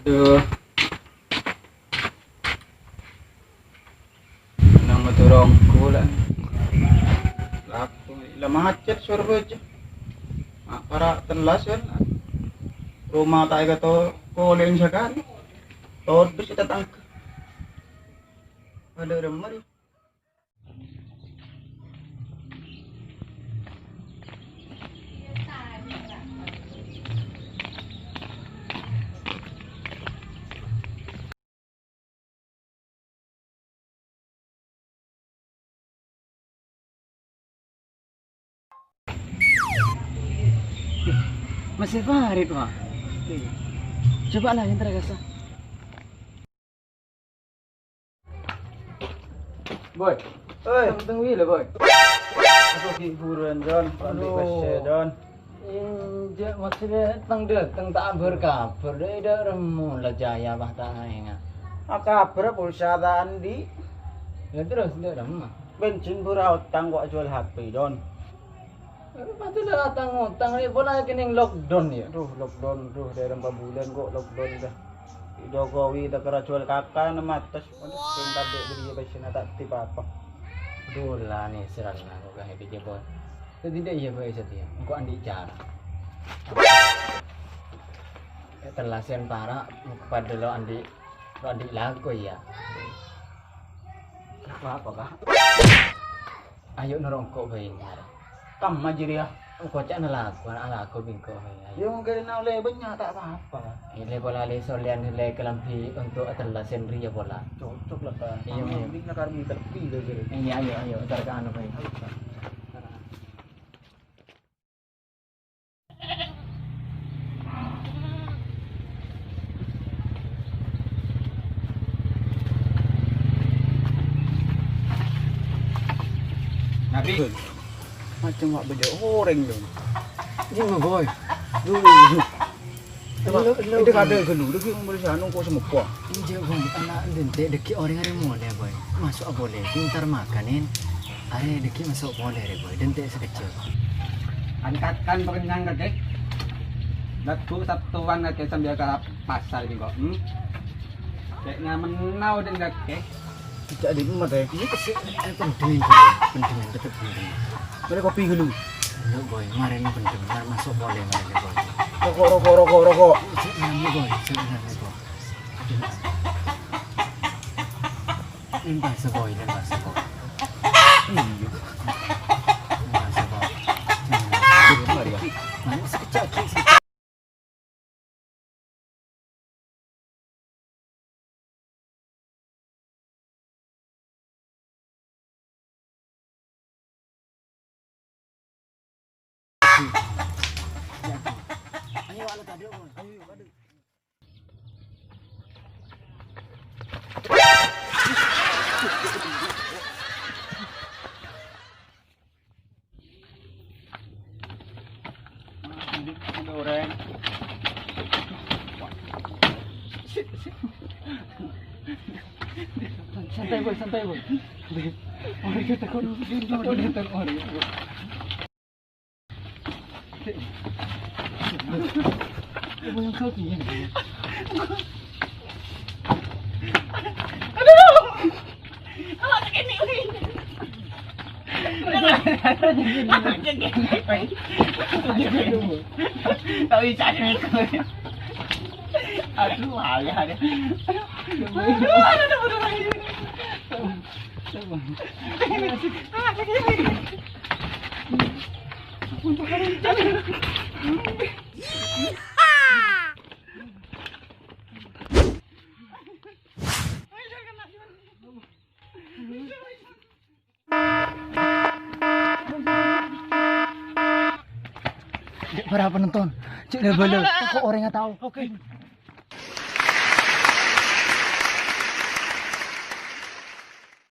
Aduh, nang maturong kulan. Laku, macet surga aja. Para tenlasan. Rumah tayo ka to, kuling sekali. Todo kita tangka. Ada remari. Masih Farid, Pak. Coba lah yang terasa. Boy, Oi, tunggu lah, boy. aku hiburan Don, ambil kasih Don. Injak maksudnya teng tak berkabar deh dah remula jaya bah tak ingat. Kabar pulsa Andi, Ya terus dia remah. bensin pura utang kok jual HP Don. Pasti dah utang ni pula kini lockdown ya. Aduh lockdown, dari 4 bulan kok lockdown dah. Jokowi dah kera jual kakak nama atas, tinggal dek beli bensin tak tiba apa. Aduh lah ni serang lah kau kahit dia boy. Tidak iya boy setia. Kau andi cara. Terlasian parah kepada lo andi lagu ya. Apa kah? Ayo norong kau bayi ni. Kam aja dia. Kau cak nak lagu bingko bayi. Dia mungkin nak oleh banyak tak apa-apa. Ile bola le solian ile kelampi untuk terlasian ria bola. Cocok lah kan. Iya, iya. Ini nak kami terpilih jadi. Ini ayo targa anu bayi. Nabi. Macam mak beda orang tu. Ini mah boy. Itu ada gelu, deki boleh sana kau semua kuah. Ini boy anak dente deki orang hari boleh boy. Masuk boleh. Pintar makanin. Hari deki masuk boleh deh boy. Dente sekecil. Angkatkan pekenyang kek. Lagu satuan kek sambil ke pasar ni kok. Kek ngamenau dan kek. Tidak ada emat Ini kesih penting tetap penting. Boleh kopi gelu. Yo boy, kemarin penting. Masuk boleh kemarin boy. Rokok. Ini boy, sebenarnya boy. Lempar seboy. Lempar seboy. Mana sekecil sih. Ayo ala tadi boy. Ayo ada. Goreng. Santai boy. Orang kita takut datang orang. Ibu yang kau kian. Tahu cari mereka. Aduh, ada. Para penonton, cik dah bela. Kok orang yang tahu? Oke.